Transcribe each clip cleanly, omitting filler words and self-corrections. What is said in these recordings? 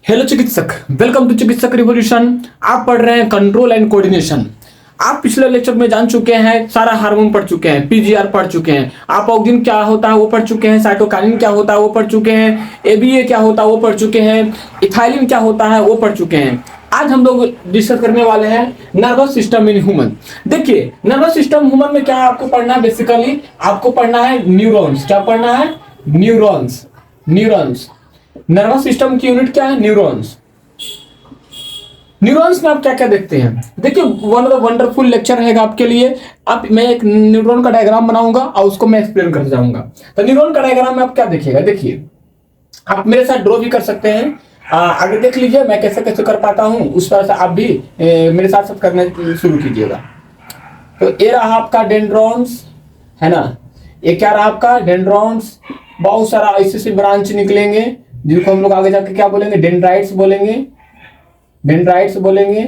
Hello चिकित्सक, welcome to चिकित्सक revolution. आप पढ़ रहे हैं कंट्रोल एंड कोऑर्डिनेशन। आप पिछले लेक्चर में जान चुके हैं, सारा हार्मोन पढ़ चुके हैं, पीजीआर पढ़ चुके हैं, अपोक्सिन क्या होता है वो पढ़ चुके हैं, साइटोकाइनिन क्या होता है वो पढ़ चुके हैं, एबीए क्या होता है वो पढ़ चुके हैं, इथाइलिन क्या होता है वो पढ़ चुके हैं। आज हम लोग डिस्कस करने वाले हैं नर्वस सिस्टम इन ह्यूमन। देखिए, नर्वस सिस्टम ह्यूमन में क्या आपको पढ़ना है, बेसिकली आपको पढ़ना है न्यूरॉन्स। क्या पढ़ना है? न्यूरॉन्स। न्यूरॉन्स नर्वस सिस्टम की यूनिट क्या है? न्यूरॉन्स। न्यूरॉन्स में आप क्या क्या देखते हैं? देखिए, one of the wonderful lecture रहेगा आपके लिए। अब मैं एक न्यूरॉन का डायग्राम बनाऊंगा और उसको मैं एक्सप्लेन करते जाऊंगा। तो न्यूरॉन का डायग्राम में आप क्या देखिएगा, देखिए आप मेरे साथ ड्रॉ भी कर सकते हैं। आगे देख लीजिए मैं कैसे कैसे कर पाता हूँ, उस तरह से आप भी मेरे साथ साथ करना शुरू कीजिएगा। तो ये रहा आपका डेंड्रॉन्स, है ना। ये क्या रहा आपका? डेंड्रॉन्स। बहुत सारा ऐसे से ब्रांच निकलेंगे जिनको हम लोग आगे जाके क्या बोलेंगे? डेंड्राइट्स बोलेंगे। डेंड्राइट्स बोलेंगे।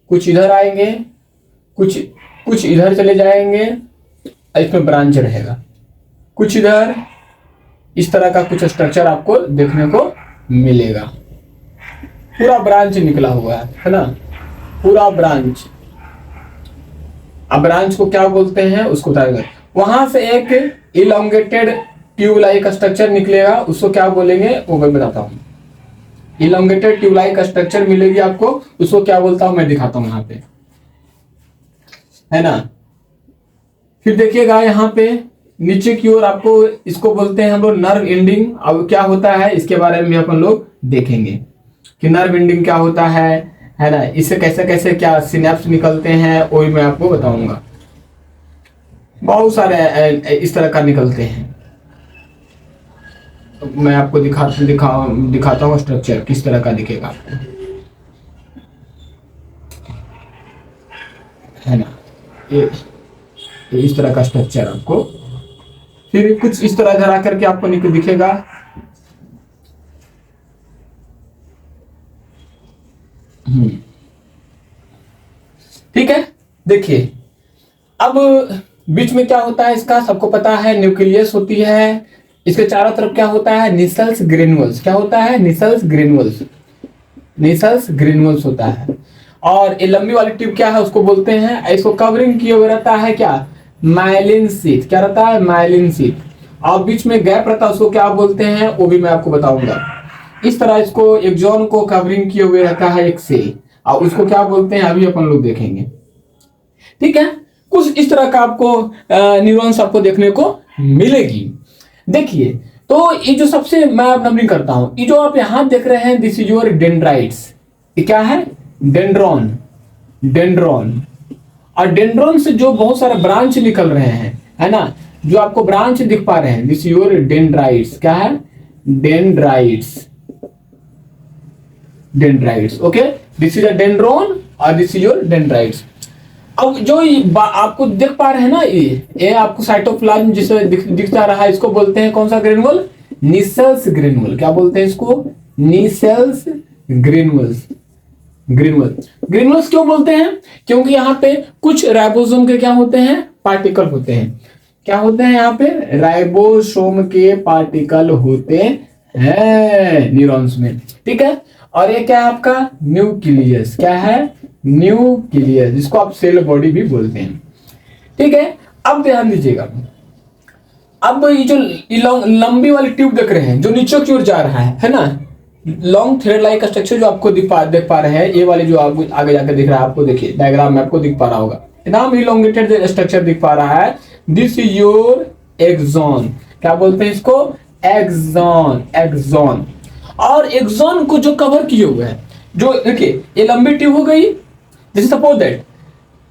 कुछ इधर आएंगे, कुछ इधर चले जाएंगे, इसमें ब्रांच रहेगा। कुछ इधर, इस तरह का कुछ स्ट्रक्चर आपको देखने को मिलेगा। पूरा ब्रांच निकला हुआ है ना, पूरा ब्रांच। अब ब्रांच को क्या बोलते हैं उसको बताएगा। वहां से एक इलोंगेटेड ट्यूब लाइक स्ट्रक्चर निकलेगा, उसको क्या बोलेंगे वो मैं बताता हूँ। इलोंगेटेड ट्यूब लाइक स्ट्रक्चर मिलेगी आपको, उसको क्या बोलता हूं मैं दिखाता हूं यहाँ पे, है ना। फिर देखिएगा यहाँ पे नीचे की ओर आपको इसको बोलते हैं हम लोग नर्व एंडिंग। अब क्या होता है इसके बारे में अपन लोग देखेंगे कि नर्व एंडिंग क्या होता है ना। इससे कैसे कैसे क्या सिनेप्स निकलते हैं वही मैं आपको बताऊंगा। बहुत सारे इस तरह का निकलते हैं। मैं आपको दिखाता हूँ स्ट्रक्चर किस तरह का दिखेगा आपको, है ना। ये इस तरह का स्ट्रक्चर आपको, फिर कुछ इस तरह धरा करके आपको दिखेगा। ठीक है, देखिए अब बीच में क्या होता है इसका सबको पता है, न्यूक्लियस होती है। इसके चारों तरफ क्या होता है? Nissl's granules. क्या होता है? Nissl's granules. निसल्स ग्रेनुअल्स होता है। और ये लंबी वाली ट्यूब क्या है उसको बोलते हैं, इसको कवरिंग किए हुए रहता है क्या? Myelin sheath. क्या रहता है? Myelin sheath. और बीच में गैप रहता है उसको क्या बोलते हैं वो भी मैं आपको बताऊंगा। इस तरह इसको एक्सॉन को कवरिंग किए हुए रहता है एक सेल, और उसको क्या बोलते हैं अभी अपन लोग देखेंगे। ठीक है, कुछ इस तरह का आपको न्यूरॉन्स आपको देखने को मिलेगी। देखिए, तो ये जो सबसे मैं नंबरिंग करता हूं, ये जो आप यहां देख रहे हैं दिस इज योर डेंड्राइट्स। ये क्या है? डेंड्रॉन। डेंड्रॉन। और डेंड्रॉन से जो बहुत सारे ब्रांच निकल रहे हैं, है ना, जो आपको ब्रांच दिख पा रहे हैं, दिस योर डेंड्राइट्स। क्या है? Dendrites. Dendrites. Okay, this is a dendron और दिस इज योर डेंड्राइट्स। अब जो आपको देख पा रहे हैं ना, ये आपको साइटोप्लाज्म जिसे दिखता रहा है, इसको बोलते हैं कौन सा ग्रेनुअल? निसेल्स ग्रेनुअल। क्या बोलते हैं इसको? निसेल्स ग्रेनुअल्स। ग्रेनुअल। ग्रेनुअल्स क्यों बोलते हैं? क्योंकि यहाँ पे कुछ राइबोसोम के क्या होते हैं? पार्टिकल होते हैं। क्या होते हैं यहाँ पे? राइबोसोम के पार्टिकल होते हैं न्यूरॉन्स में। ठीक है, और ये क्या है आपका? न्यूक्लियस। क्या है? न्यूक्लियस, जिसको आप सेल बॉडी भी बोलते हैं। ठीक है, अब ध्यान दीजिएगा। अब ये जो लंबी वाली ट्यूब देख रहे हैं जो नीचे की ओर जा रहा है ना, लॉन्ग थ्रेड लाइक स्ट्रक्चर जो आपको देख पा रहे हैं, ये वाली जो आपको आगे जाकर दिख रहा है, आपको देखिए डायग्राम में आपको दिख पा रहा होगा, नाम इलोंगेटेड स्ट्रक्चर दिख पा रहा है। This is your axon. क्या बोलते हैं इसको? एक्सॉन। एक्सॉन। और एक्सॉन को जो कवर किए हुए हैं, जो देखिए ये लंबी ट्यूब हो गई, जैसे सपोज दैट,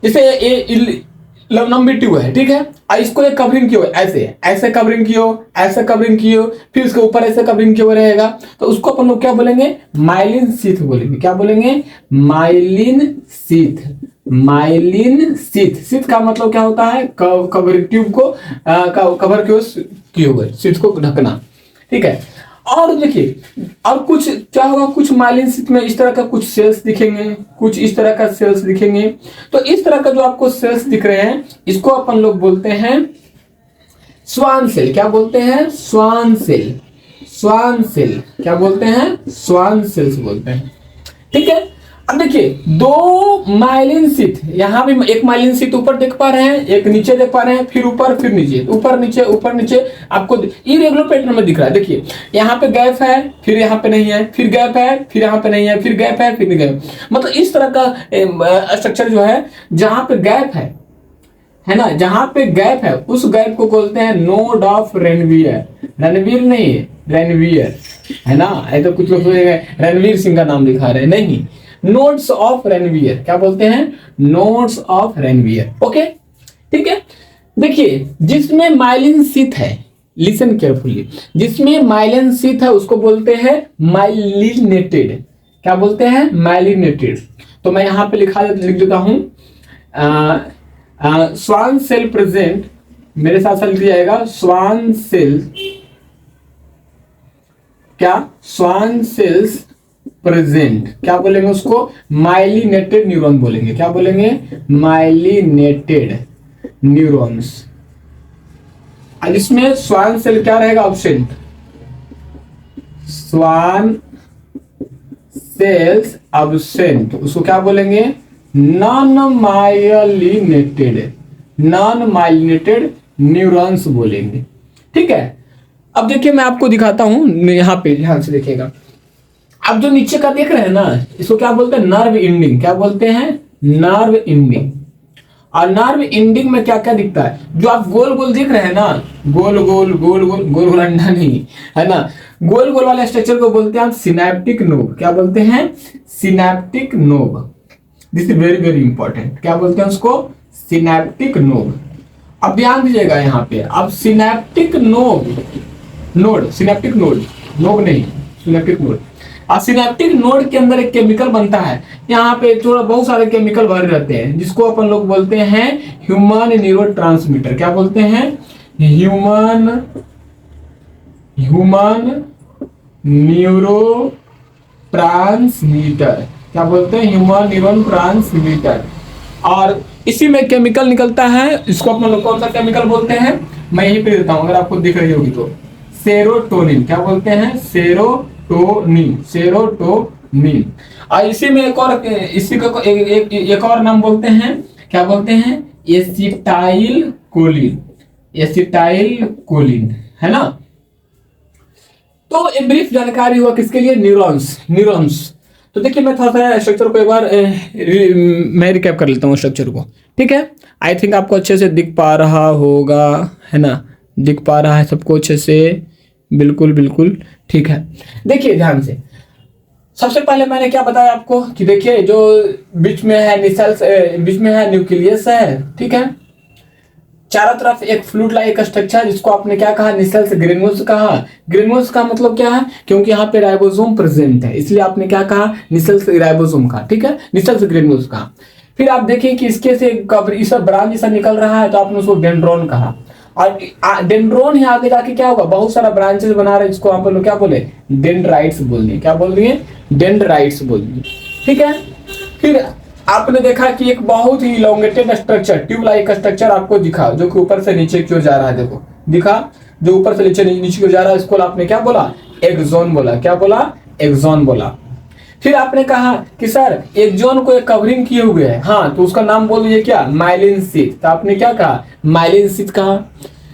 जैसे ये लंबी ट्यूब है, ठीक है, और इसको एक कवरिंग किया ऐसे ऐसे कवरिंग कियो, ऐसे कवरिंग कियो, फिर उसके ऊपर ऐसे कवरिंग किया हुआ रहेगा, तो उसको अपन लोग क्या बोलेंगे? माइलिन शीथ बोलेंगे। क्या बोलेंगे? Myelin sheath. Myelin sheath. Sheath का मतलब क्या होता है? कवरिंग ट्यूब को कवर किए हुए शीथ को ढकना। ठीक है, और देखिए और कुछ क्या होगा, कुछ माइलिन शीथ में इस तरह का कुछ सेल्स दिखेंगे, कुछ इस तरह का सेल्स दिखेंगे। तो इस तरह का जो आपको सेल्स दिख रहे हैं, इसको अपन लोग बोलते हैं स्वान सेल। क्या बोलते हैं? Schwann cell. स्वान सेल, क्या बोलते हैं, स्वान सेल्स बोलते हैं। ठीक है, अब देखिए दो माइलिन शीथ, यहाँ भी एक माइलिन शीथ ऊपर देख पा रहे हैं, एक नीचे देख पा रहे हैं, फिर ऊपर फिर नीचे, ऊपर नीचे ऊपर नीचे, आपको इरेगुलर पैटर्न में दिख रहा है। देखिए यहाँ पे गैप है, फिर यहाँ पे नहीं है, फिर गैप है, फिर यहाँ पे नहीं है, फिर गैप है, फिर नहीं गैप, मतलब इस तरह का स्ट्रक्चर जो है, जहां पे गैप है ना, जहां पे गैप है उस गैप को बोलते हैं नोड ऑफ रेनवियर। रणवीर नहीं, रेनवियर है ना, ऐसे तो कुछ लोग रणवीर सिंह का नाम दिखा रहे हैं, नहीं, नोड्स ऑफ रेनवियर, क्या बोलते हैं, नोड्स ऑफ रेनवियर। ओके, ठीक है। देखिए जिसमें माइलिन शीथ है, लिसन केयरफुली, जिसमें माइलिन शीथ है उसको बोलते हैं माइलिनेटेड, क्या बोलते हैं, माइलिनेटेड। तो मैं यहां पे लिख देता हूं, स्वान सेल प्रेजेंट, मेरे साथ साथ लिख जाएगा स्वान सेल, क्या, स्वान सेल्स प्रेजेंट, क्या बोलेंगे उसको, माइलिनेटेड न्यूरॉन बोलेंगे, क्या बोलेंगे, माइलिनेटेड न्यूरॉन्स। इसमें स्वान सेल क्या रहेगा, ऑब्सेंट, स्वान सेल्स ऑब्सेंट, उसको क्या बोलेंगे, non myelinated, non myelinated neurons बोलेंगे। ठीक है, अब देखिए मैं आपको दिखाता हूं, यहां पे ध्यान से देखिएगा। अब जो नीचे का देख रहे हैं ना, इसको क्या बोलते हैं, नर्व एंडिंग, क्या बोलते हैं, नर्व एंडिंग। और नर्व एंडिंग में क्या क्या दिखता है, जो आप गोल गोल देख रहे हैं ना, गोल गोल गोल गोल गोल गोल अंडा नहीं है ना, गोल गोल वाले स्ट्रक्चर को बोलते हैं हम सिनेप्टिक नोब, क्या बोलते हैं, synaptic knob. This is very very important, क्या बोलते हैं उसको, सिनेप्टिक नोब। अब ध्यान दीजिएगा यहाँ पे, अब synaptic node, synaptic node, knob नहीं, सिनेप्टिक नोड। और सिनेप्टिक नोड के अंदर एक केमिकल बनता है, यहाँ पे थोड़ा बहुत सारे केमिकल भरे रहते हैं, जिसको अपन लोग बोलते हैं ह्यूमन न्यूरोट्रांसमीटर, क्या बोलते हैं, ह्यूमन न्यूरो ट्रांसमीटर, क्या बोलते हैं, ह्यूमन न्यूरो ट्रांसमीटर। और इसी में केमिकल निकलता है, इसको अपन लोग कौन सा केमिकल बोलते हैं, मैं यही पे देता हूं, अगर आपको दिख रही होगी तो, सेरोटोनिन, क्या बोलते हैं, सेरोटोनिन, सेरोटोनिन। और इसी में एक और, इसी को एक और नाम बोलते हैं, क्या बोलते हैं, एसिटाइल कोलिन, एसिटाइल कोलिन, है ना। तो एक ब्रीफ जानकारी हुआ किसके लिए, न्यूरॉन्स, न्यूरॉन्स। तो देखिए मैं थोड़ा सा स्ट्रक्चर को एक बार मैं रिकैप कर लेता हूँ स्ट्रक्चर को, ठीक है। आई थिंक आपको अच्छे से दिख पा रहा होगा, है ना, दिख पा रहा है सबको अच्छे से, बिल्कुल बिल्कुल ठीक है। देखिए ध्यान से, सबसे पहले मैंने क्या बताया आपको कि देखिए जो बीच में है निसेल्स, बीच में है न्यूक्लियस है, ठीक है, चारों तरफ एक फ्लूइड लाइक स्ट्रक्चर, जिसको आपने क्या कहा, निसेल्स ग्रेन्यूल्स कहा। ग्रेन्यूल्स का मतलब क्या है, क्योंकि यहाँ पे राइबोसोम प्रेजेंट है, इसलिए आपने क्या कहा, निसेल्स राइबोसोम का, ठीक है, निसेल्स ग्रेन्यूल्स का। फिर आप देखिए कि इसके से इस ब्रांच जैसा निकल रहा है, तो आपने उसको डेंड्रोन कहा। और डेंड्रोन ही आगे जाके क्या होगा, बहुत सारा ब्रांचेस बना रहे, जिसको आप लोग क्या बोले, डेंड्राइट्स बोल दिए, क्या बोल दिए, डेंड्राइट्स बोल दिए, ठीक है। फिर आपने देखा कि एक बहुत ही elongated structure, tube like structure आपको दिखा, जो कि ऊपर से नीचे की ओर जा रहा है, देखो दिखा, जो ऊपर से नीचे की ओर जा रहा है, इसको आपने क्या बोला, एक्सोन बोला, क्या बोला, एक्सोन बोला। फिर आपने कहा कि सर एक्सोन को एक कवरिंग किए हुए है, हाँ, तो उसका नाम बोल दीजिए क्या, माइलिन शीथ। तो आपने क्या कहा, माइलिन शीथ कहा।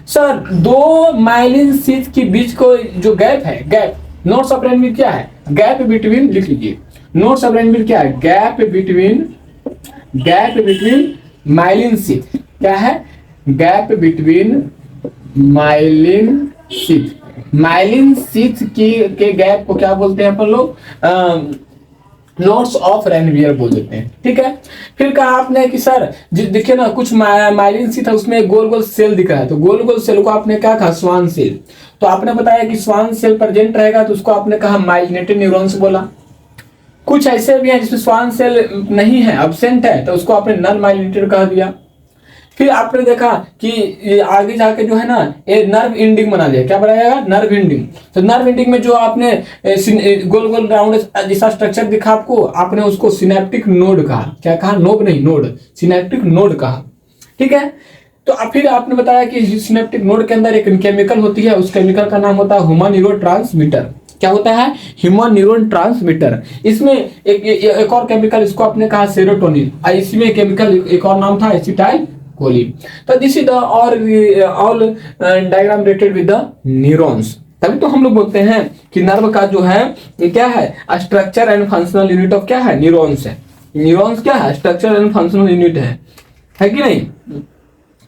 सर दो माइलिन शीथ के बीच को जो गैप है, गैप, नोट्स ऑफ रेनवियर क्या है, गैप बिटवीन, लिख लीजिए, नोट्स ऑफ रेनवियर क्या है, गैप बिटवीन माइलिन शीथ, क्या है, gap between myelin sheath. Myelin sheath के गैप को क्या बोलते हैं अपन लोग, नोट्स ऑफ रेनवियर बोल देते हैं, ठीक है। फिर कहा आपने कि सर देखिए ना, कुछ माइलिन शीथ है, उसमें गोल गोल सेल दिख रहा है, तो गोल गोल सेल को आपने क्या कहा, स्वान सेल। तो आपने बताया कि स्वान सेल प्रेजेंट रहेगा, तो उसको आपने कहा माइलिनेटेड न्यूरॉन्स बोला। कुछ ऐसे भी हैं जिसमें स्वान सेल नहीं है, एब्सेंट है, तो उसको आपने नॉन माइलिनेटेड कह दिया। फिर आपने देखा कि आगे जाके जो है ना, ये नर्व एंडिंग बना दिया, क्या बनाएगा, नर्व एंडिंग। तो नर्व एंडिंग में जो आपने गोल गोल राउंड जैसा स्ट्रक्चर दिखा आपको, आपने उसको सिनेप्टिक नोड कहा, क्या कहा, नोब नहीं, नोड, सिनेप्टिक नोड कहा, ठीक है। तो फिर आपने बताया कि सिनेप्टिक नोड के अंदर एक केमिकल होती है, उस केमिकल का नाम होता है ह्यूमन न्यूरो ट्रांसमीटर। क्या होता है? Human neuron transmitter. इसमें एक और केमिकल, इसको आपने कहा सेरोटोनिन, इसमें केमिकल एक और नाम था एसिटाइल कोलिन। तो this is the all diagram related with the neurons. तभी तो हम लोग बोलते हैं कि नर्व का जो है ये क्या है, structure and functional unit of क्या है, न्यूरॉन्स है। न्यूरॉन्स क्या है, स्ट्रक्चर एंड फंक्शनल यूनिट है कि नहीं?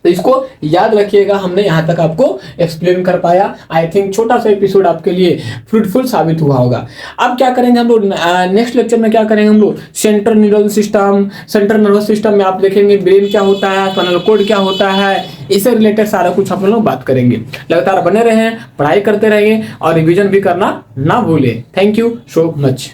तो इसको याद रखिएगा, हमने यहाँ तक आपको एक्सप्लेन कर पाया। आई थिंक छोटा सा एपिसोड आपके लिए फ्रूटफुल साबित हुआ होगा। अब क्या करेंगे हम लोग नेक्स्ट लेक्चर में, क्या करेंगे हम लोग, central neural system, central nervous system में आप देखेंगे ब्रेन क्या होता है, स्पाइनल कॉर्ड क्या होता है, इससे रिलेटेड सारा कुछ हम लोग बात करेंगे। लगातार बने रहें, पढ़ाई करते रहेंगे और रिविजन भी करना ना भूलें। Thank you so much.